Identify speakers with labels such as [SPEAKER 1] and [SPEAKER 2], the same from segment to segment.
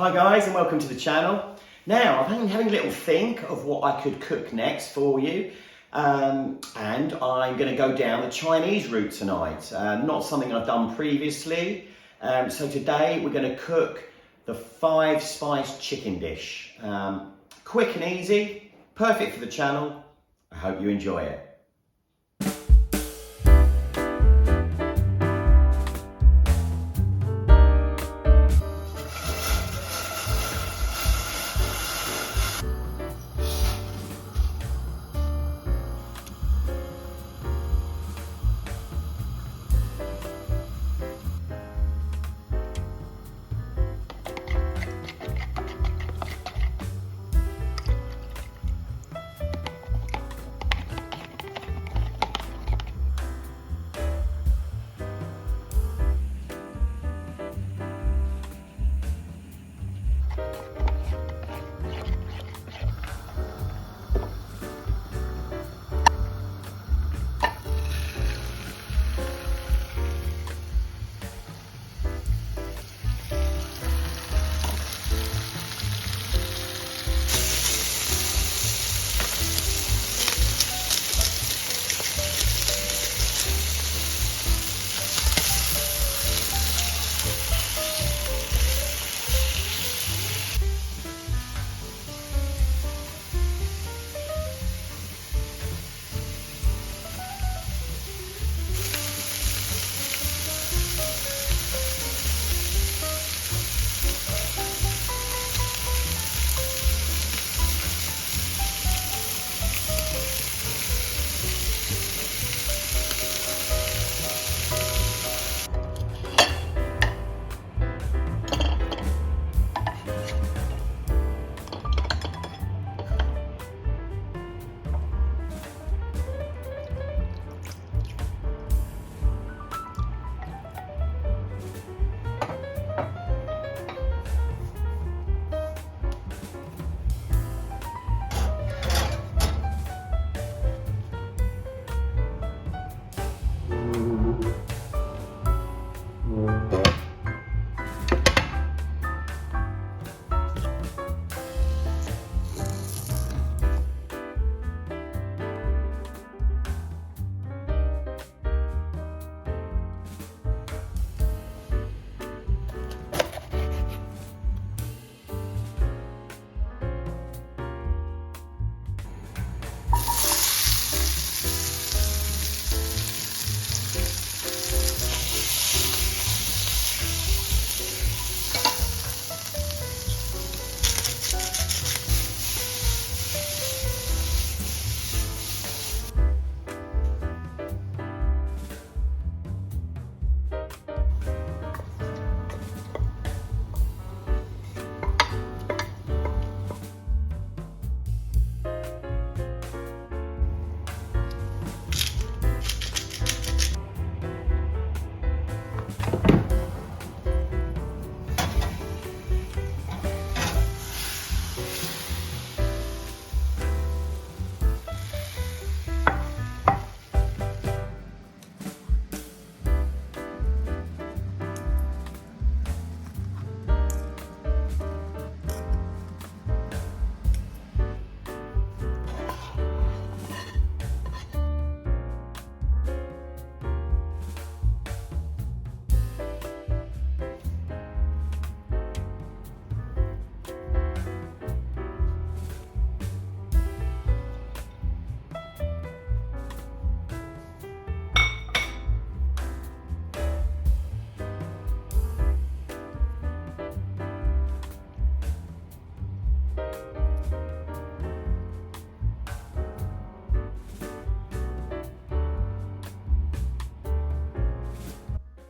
[SPEAKER 1] Hi guys and welcome to the channel. Now I've been having a little think of what I could cook next for you and I'm going to go down the Chinese route tonight. Not something I've done previously, so today we're going to cook the 5-spice chicken dish. Quick and easy, perfect for the channel. I hope you enjoy it.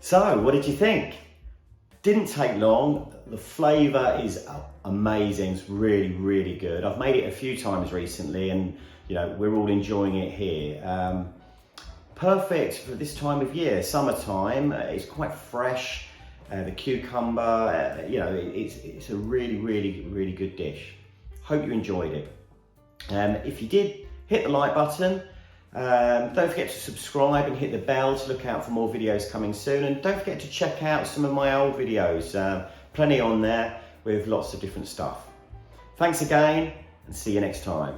[SPEAKER 1] So, what did you think? Didn't take long. The flavour is amazing. It's really, really good. I've made it a few times recently and, you know, we're all enjoying it here. Perfect for this time of year, summertime. It's quite fresh. The cucumber, you know, it's a really, really, really good dish. Hope you enjoyed it. If you did, hit the like button. Don't forget to subscribe and hit the bell to look out for more videos coming soon, and don't forget to check out some of my old videos, plenty on there. with lots of different stuff. Thanks again and see you next time.